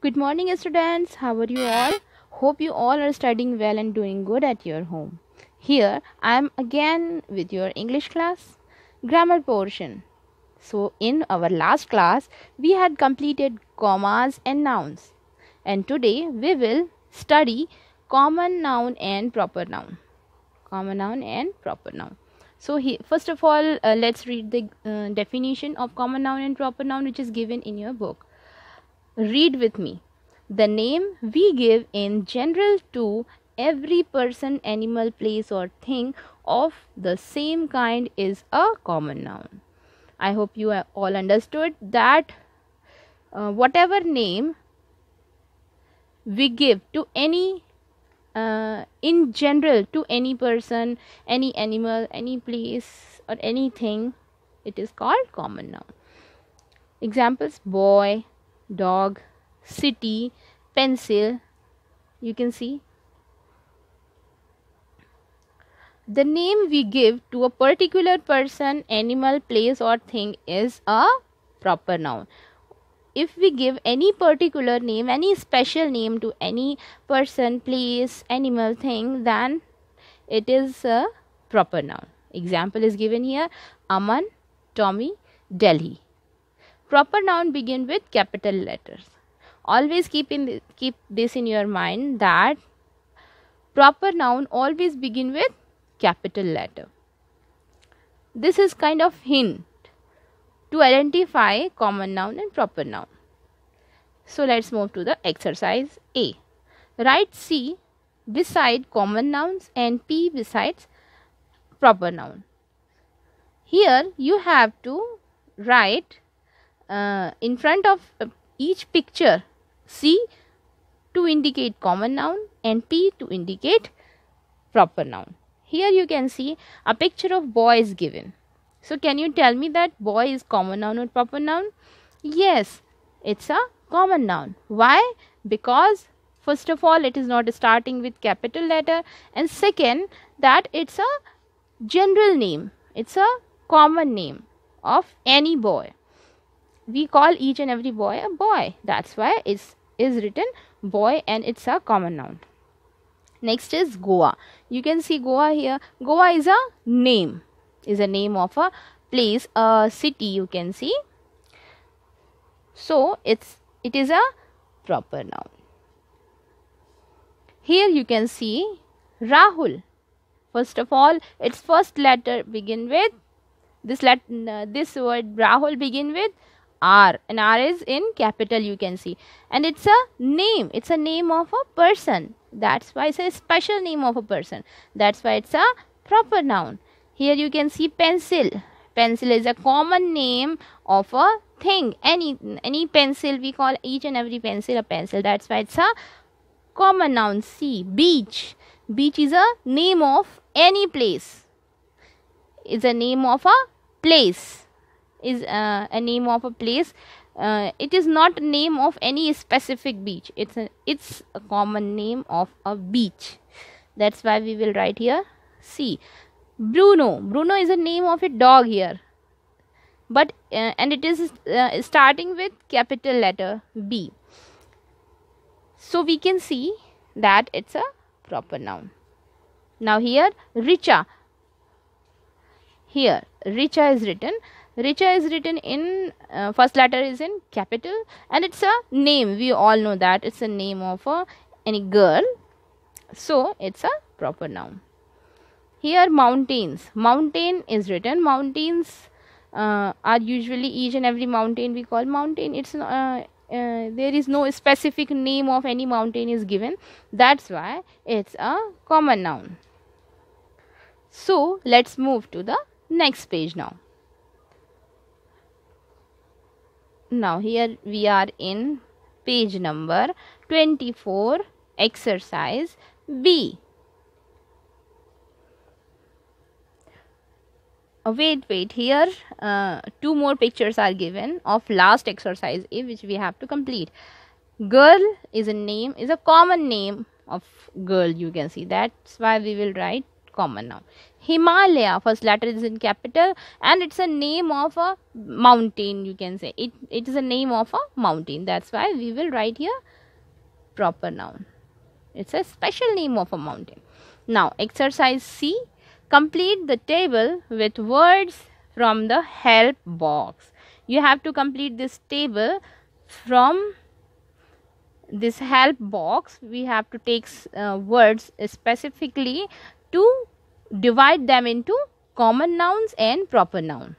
Good morning, students. How are you all? Hope you all are studying well and doing good at your home. Here I am again with your English class grammar portion. So, in our last class, we had completed commas and nouns, and today we will study common noun and proper noun. Common noun and proper noun. So, first of all, let's read the definition of common noun and proper noun, which is given in your book. Read with me. The name we give in general to every person, animal, place, or thing of the same kind is a common noun. I hope you have all understood that whatever name we give to any in general to any person, any animal, any place, or anything, it is called common noun. Examples: boy, dog, city, pencil. You can see the name we give to a particular person, animal, place, or thing is a proper noun. If we give any particular name, any special name to any person, place, animal, thing, then it is a proper noun. Example is given here: Aman, Tommy, Delhi. Proper noun begin with capital letters. Always keep this in your mind that proper noun always begin with capital letter. This is kind of hint to identify common noun and proper noun. So let's move to the exercise A. Write C beside common nouns and P besides proper noun. Here you have to write in front of each picture C to indicate common noun and P to indicate proper noun. Here you can see a picture of boy is given. So can you tell me that boy is common noun or proper noun? Yes, it's a common noun. Why? Because first of all, it is not starting with capital letter, and second, that it's a general name. It's a common name of any boy. We call each and every boy a boy. That's why it is written boy and it's a common noun. Next is Goa. You can see Goa here. Goa is a name. Is a name of a place, a city, you can see. So it is a proper noun. Here you can see Rahul. First of all, its first letter begin with this word Rahul begin with R, and R is in capital, you can see, and it's a name. It's a name of a person. That's why it's a special name of a person. That's why it's a proper noun. Here you can see pencil. Pencil is a common name of a thing. Any pencil, we call each and every pencil a pencil. That's why it's a common noun. C. Beach. Beach is a name of any place. Is a name of a place. Is a name of a place. It is not a name of any specific beach. It's a common name of a beach. That's why we will write here C. Bruno. Bruno is a name of a dog here, but and it is starting with capital letter B. So we can see that it's a proper noun. Now here Richa. Here Richa is written. Richa is written in first letter is in capital, and it's a name. We all know that it's a name of any girl. So it's a proper noun. Here mountains. Mountain is written. Mountains are usually each and every mountain we call mountain. It's there is no specific name of any mountain is given. That's why it's a common noun. So let's move to the next page now. Now here we are in page number 24, exercise B. Wait, here two more pictures are given of last exercise A, which we have to complete. Girl is a common name of girl, you can see. That's why we will write common noun. Himalaya, first letter is in capital, and it's a name of a mountain, you can say. It is a name of a mountain. That's why we will write here proper noun. It's a special name of a mountain. Now, exercise C. Complete the table with words from the help box. You have to complete this table from this help box. We have to take words specifically to divide them into common nouns and proper noun.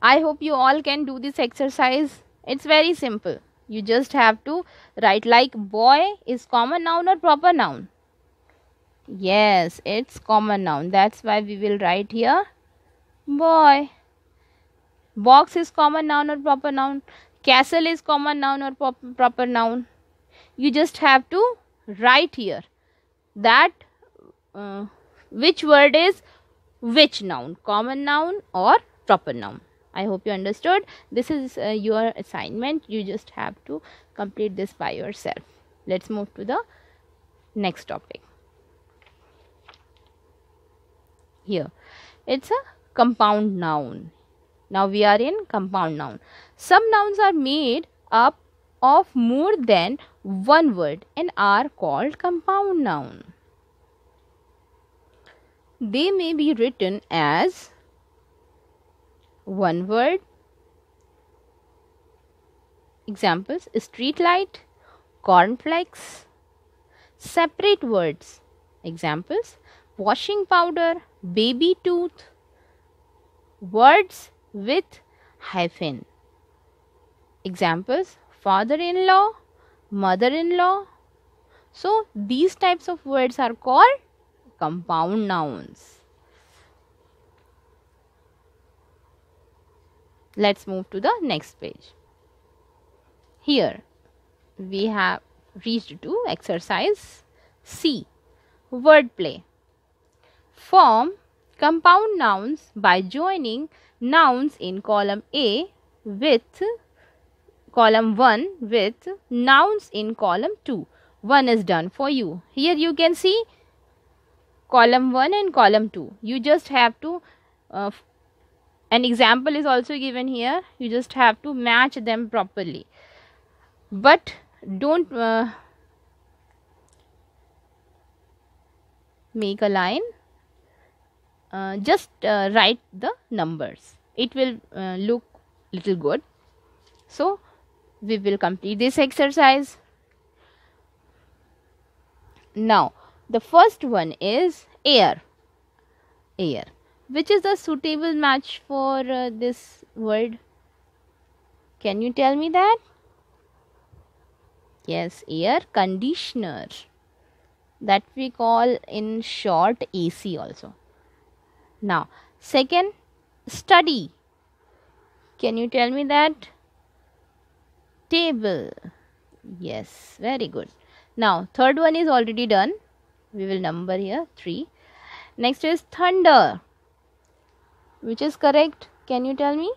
I hope you all can do this exercise. It's very simple. You just have to write like boy is common noun or proper noun. Yes, it's common noun. That's why we will write here boy. Box is common noun or proper noun. Castle is common noun or proper noun. You just have to write here that which word is which noun, common noun or proper noun. I hope you understood. This is your assignment. You just have to complete this by yourself. Let's move to the next topic. Here, it's a compound noun. Now we are in compound noun. Some nouns are made up of more than one word and are called compound noun. They may be written as one word. Examples: street light, cornflakes. Separate words. Examples: washing powder, baby tooth. Words with hyphen. Examples: father-in-law, mother-in-law. So these types of words are called compound nouns. Let's move to the next page. Here we have reached to exercise C. Wordplay. Form compound nouns by joining nouns in column A with column 1 with nouns in column 2. One is done for you. Here you can see column 1 and column 2. You just have to an example is also given here. You just have to match them properly. But don't make a line. Just write the numbers. It will look little good. So we will complete this exercise. Now the first one is air. Air. Which is the suitable match for this word? Can you tell me that? Yes, air conditioner. That we call in short AC also. Now, second, study. Can you tell me that? Table. Yes, very good. Now, third one is already done. We will number here 3. Next is thunder. Which is correct? Can you tell me?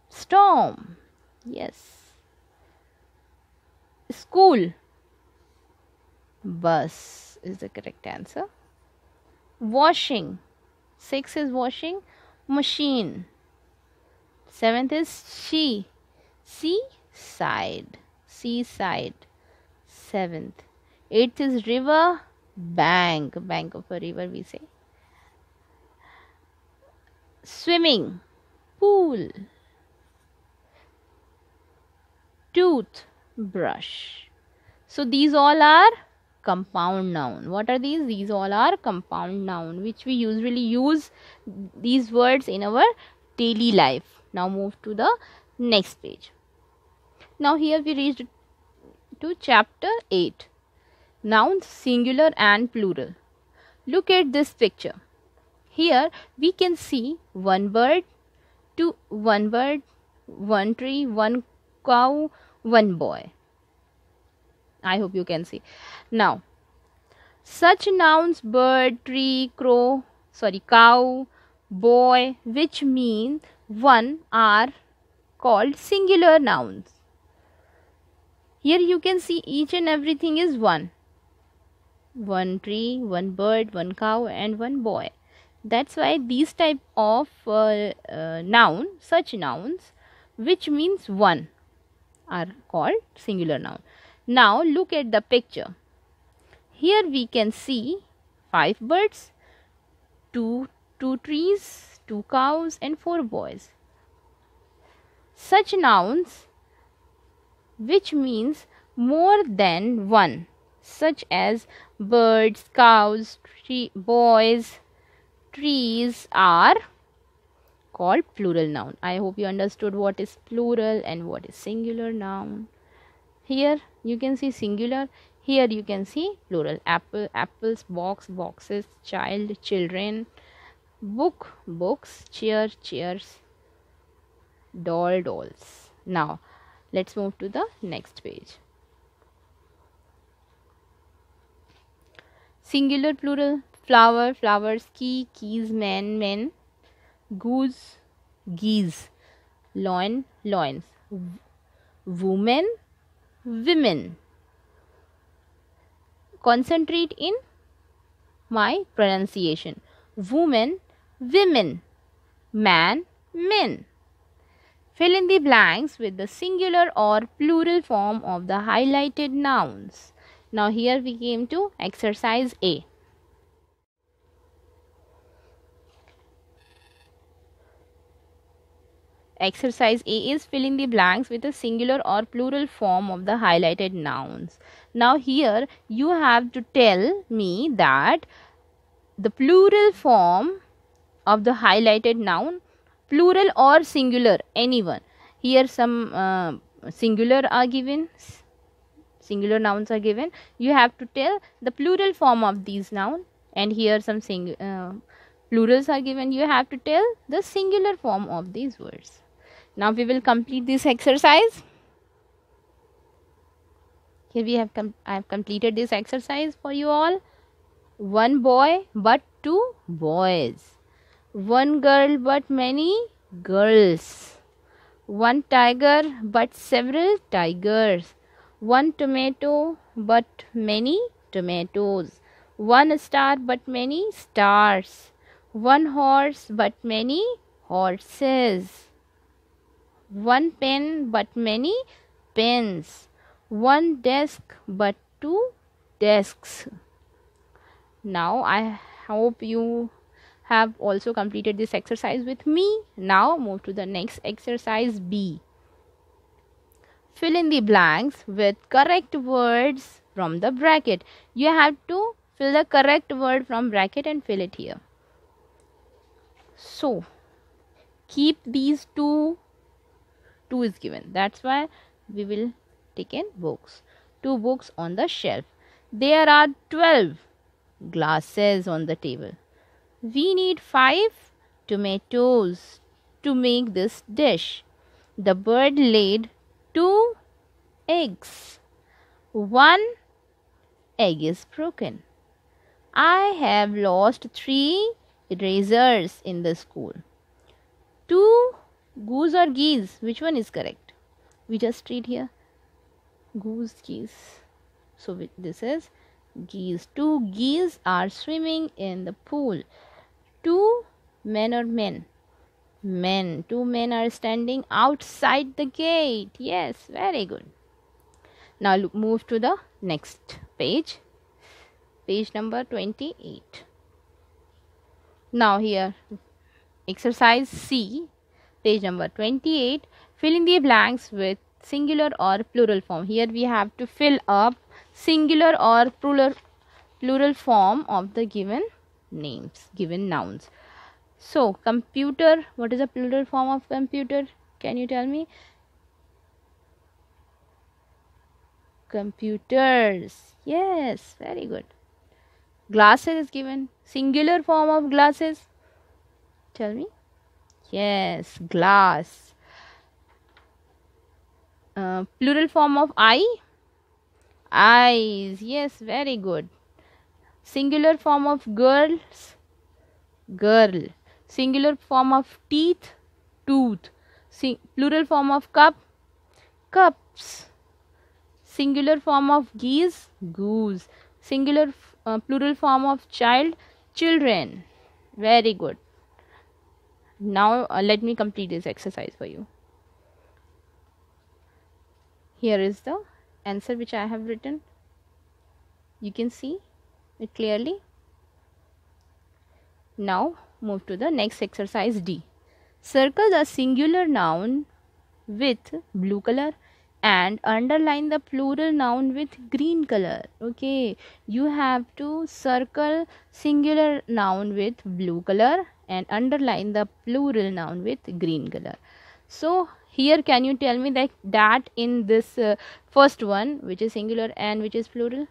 Storm. Yes. School. Bus is the correct answer. Washing. 6 is washing machine. 7th is she. Seaside. Seaside. 7th. 8th is river. Bank. Bank of a river we say. Swimming. Pool. Tooth. Brush. So these all are compound noun. What are these? These all are compound noun which we usually use these words in our daily life. Now move to the next page. Now here we reached to chapter 8. Nouns singular and plural. Look at this picture. Here we can see one bird, one tree, one cow, one boy. I hope you can see. Now, such nouns bird, tree, cow, boy, which means one, are called singular nouns. Here you can see each and everything is one. One tree, one bird, one cow, and one boy. That's why these type of noun, such nouns which means one, are called singular noun. Now look at the picture. Here we can see 5 birds, two trees, 2 cows, and 4 boys. Such nouns which means more than one, such as birds, cows, boys, trees, are called plural noun. I hope you understood what is plural and what is singular noun. Here you can see singular, here you can see plural. Apple, apples, box, boxes, child, children, book, books, chair, chairs, doll, dolls. Now let's move to the next page. Singular, plural. Flower, flowers, key, keys, man, men, goose, geese, loin, loins, woman, women. Concentrate in my pronunciation. Woman, women, man, men. Fill in the blanks with the singular or plural form of the highlighted nouns. Now here we came to exercise A. Exercise A is fill in the blanks with a singular or plural form of the highlighted nouns. Now here you have to tell me that the plural form of the highlighted noun, plural or singular, anyone. Here some singular are given, singular nouns are given. You have to tell the plural form of these nouns, and here some plurals are given. You have to tell the singular form of these words. Now we will complete this exercise. Here we have I have completed this exercise for you all. One boy but 2 boys. One girl but many girls. One tiger but several tigers. One tomato but many tomatoes. One star but many stars. One horse but many horses. One pen but many pens. One desk but 2 desks. Now I hope you have also completed this exercise with me. Now move to the next exercise B. Fill in the blanks with correct words from the bracket. You have to fill the correct word from bracket and fill it here. So keep these two is given. That's why we will take in books. 2 books on the shelf. There are 12 glasses on the table. We need 5 tomatoes to make this dish. The bird laid 2 eggs. 1 egg is broken. I have lost 3 erasers in the school. 2 goose or geese, which one is correct? We just read here goose, geese. So this is geese. 2 geese are swimming in the pool. 2 men or men? Men. 2 men are standing outside the gate. Yes, very good. Now move to the next page. Page number 28. Now here exercise C. Page number 28. Fill in the blanks with singular or plural form. Here we have to fill up singular or plural form of the given names, given nouns. So computer, what is the plural form of computer? Can you tell me? Computers. Yes, very good. Glasses is given. Singular form of glasses. Tell me. Yes, glass. Plural form of eye? Eyes. Yes, very good. Singular form of girls? Girl. Singular form of teeth? Tooth. Plural form of cup? Cups. Singular form of geese, goose. Singular plural form of child, children. Very good. Now let me complete this exercise for you. Here is the answer which I have written. You can see it clearly. Now move to the next exercise D. Circle the singular noun with blue color and underline the plural noun with green color. Okay, you have to circle singular noun with blue color and underline the plural noun with green color. So here, can you tell me that in this first one, which is singular and which is plural,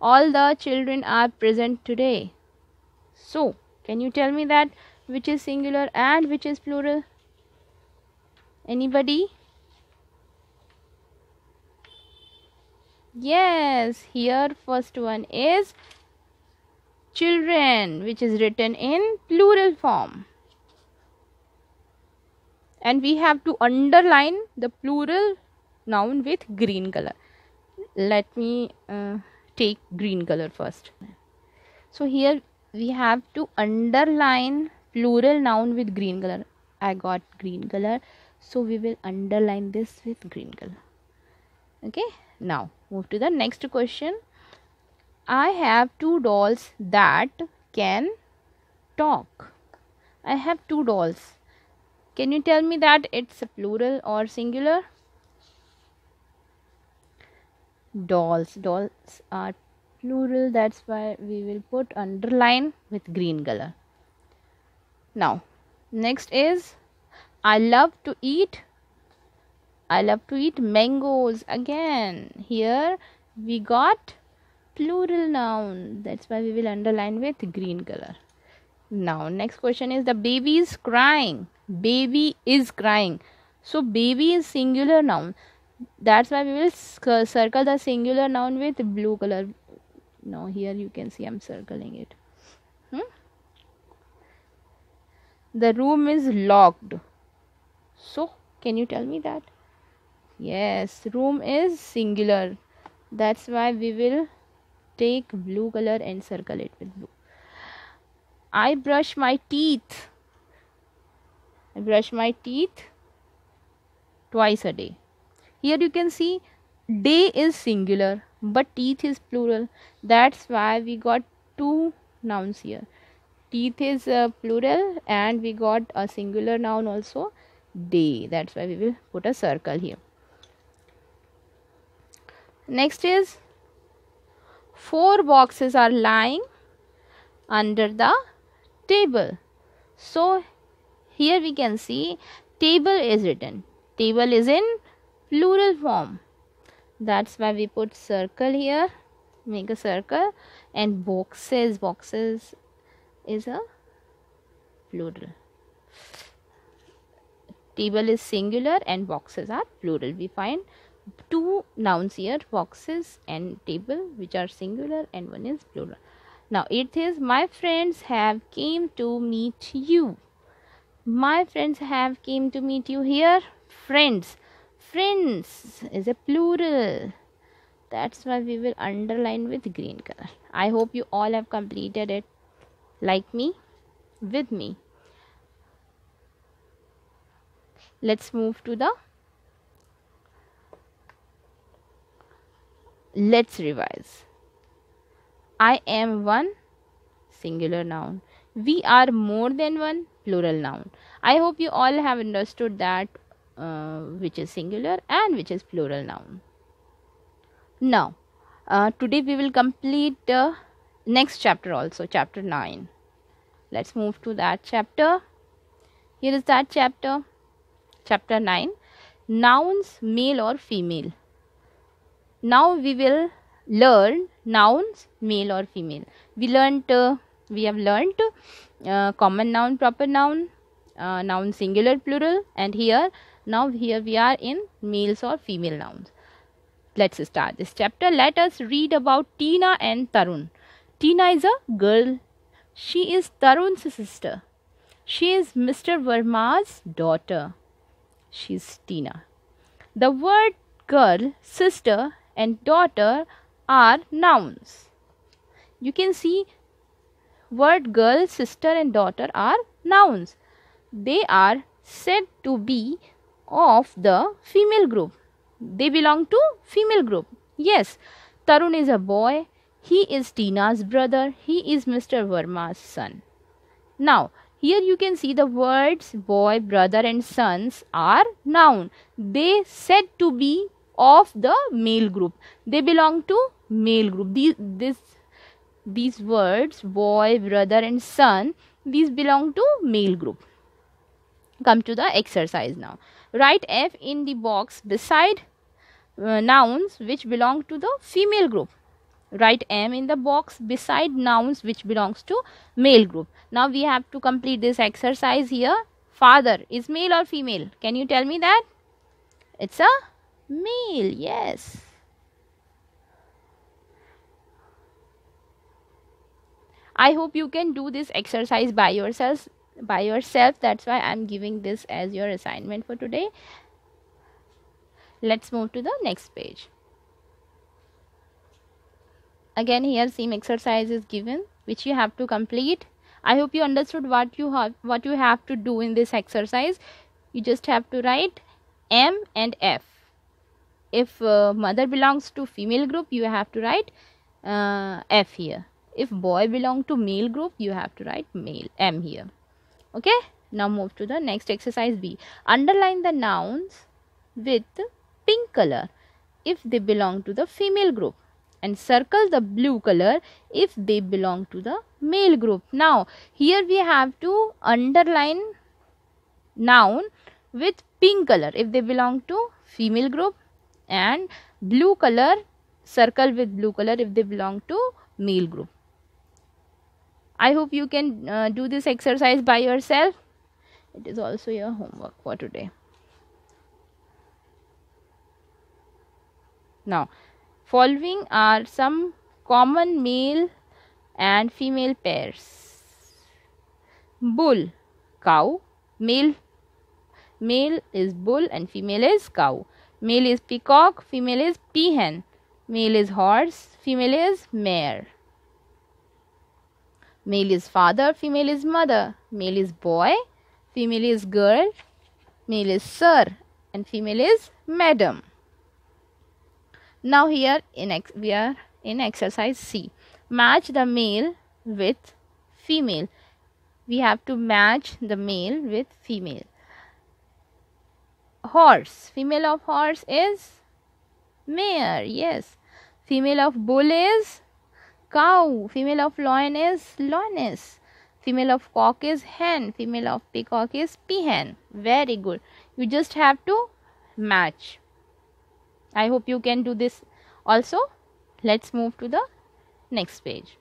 all the children are present today. So can you tell me that which is singular and which is plural? Anybody? Yes, here first one is children, which is written in plural form. And we have to underline the plural noun with green color. Let me take green color first. So here we have to underline plural noun with green color. I got green color, so we will underline this with green color. Okay, now move to the next question. I have two dolls that can talk. I have two dolls. Can you tell me that it's a plural or singular? Dolls are plural, that's why we will put underline with green color. Now next is I love to eat mangoes. Again, here we got plural noun, that's why we will underline with green color. Now next question is the baby is crying. Baby is crying. So baby is singular noun, that's why we will circle the singular noun with blue color. Now here you can see I'm circling it. The room is locked. So can you tell me that? Yes, room is singular, that's why we will take blue color and circle it with blue. I brush my teeth. I brush my teeth twice a day. Here you can see day is singular but teeth is plural, that's why we got two nouns here. Teeth is plural and we got a singular noun also, day, that's why we will put a circle here. Next is 4 boxes are lying under the table. So here we can see table is written. Table is in plural form, that's why we put circle here, make a circle, and boxes is a plural. Table is singular and boxes are plural. We find two nouns here, boxes and table, which are singular and one is plural. Now it is my friends have came to meet you. My friends have came to meet you. Here friends is a plural, that's why we will underline with green color. I hope you all have completed it like me, with me. Let's move to the let's revise. I am one, singular noun. We are more than one, plural noun. I hope you all have understood that which is singular and which is plural noun. Now today we will complete the next chapter also, chapter 9. Let's move to that chapter. Here is that chapter, chapter 9, nouns male or female. Now we will learn nouns male or female. We have learnt common noun, proper noun, noun singular, plural, and here we are in males or female nouns. Let's start this chapter. Let us read about Tina and Tarun. Tina is a girl. She is Tarun's sister. She is Mr. Verma's daughter. She is Tina. The word girl, sister and daughter are nouns. You can see word girl, sister and daughter are nouns. They are said to be of the female group. They belong to female group. Yes, Tarun is a boy. He is Tina's brother. He is Mr. Verma's son. Now, here you can see the words boy, brother and sons are noun. They said to be of the male group. They belong to male group. These words boy, brother and son, these belong to male group. Come to the exercise now. Write F in the box beside nouns which belong to the female group. Write M in the box beside nouns which belongs to male group. Now we have to complete this exercise here. Father is male or female? Can you tell me that? It's a male, yes. I hope you can do this exercise by yourself. That's why I'm giving this as your assignment for today. Let's move to the next page. Again, here same exercise is given which you have to complete. I hope you understood what you have to do in this exercise. You just have to write M and F. If mother belongs to female group, you have to write F here. If boy belong to male group, you have to write male M here. Okay, now move to the next exercise B. Underline the nouns with pink color if they belong to the female group, and circle the blue color if they belong to the male group. Now here we have to underline noun with pink color if they belong to female group, and blue color, circle with blue color if they belong to male group. I hope you can do this exercise by yourself. It is also your homework for today. Now, following are some common male and female pairs. Bull, cow. Male is bull and female is cow. Male is peacock, female is peahen. Male is horse, female is mare. Male is father, female is mother. Male is boy, female is girl. Male is sir and female is madam. Now here we are in exercise C. Match the male with female. We have to match the male with female. Horse. Female of horse is mare. Yes. Female of bull is cow. Female of lion is lioness. Female of cock is hen. Female of peacock is peahen. Very good. You just have to match. I hope you can do this also. Let's move to the next page.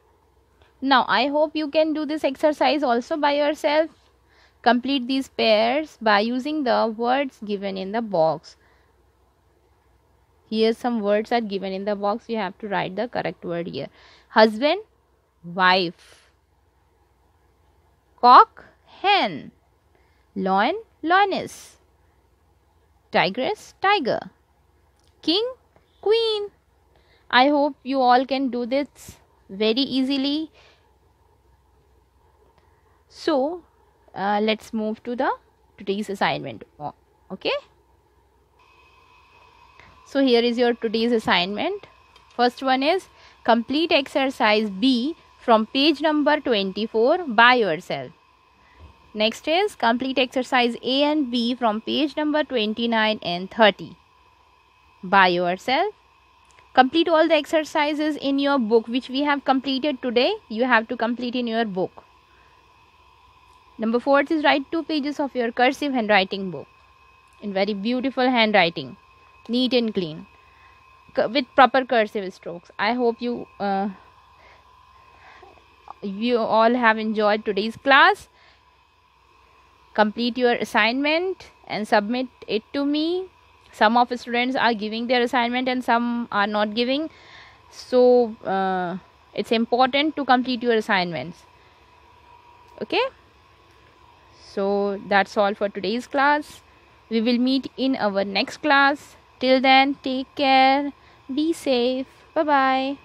Now I hope you can do this exercise also by yourself. Complete these pairs by using the words given in the box. Here some words are given in the box. You have to write the correct word here. Husband, wife. Cock, hen. Lion, lioness. Tigress, tiger. King, queen. I hope you all can do this very easily. So let's move to the today's assignment. Okay. So here is your today's assignment. First one is complete exercise B from page number 24 by yourself. Next is complete exercise A and B from page number 29 and 30 by yourself. Complete all the exercises in your book which we have completed today. You have to complete in your book. Number 4 is write 2 pages of your cursive handwriting book in very beautiful handwriting, neat and clean, with proper cursive strokes. I hope you all have enjoyed today's class. Complete your assignment and submit it to me. Some of the students are giving their assignment and some are not giving. So it's important to complete your assignments. Okay. So that's all for today's class. We will meet in our next class. Till then, take care. Be safe. Bye bye.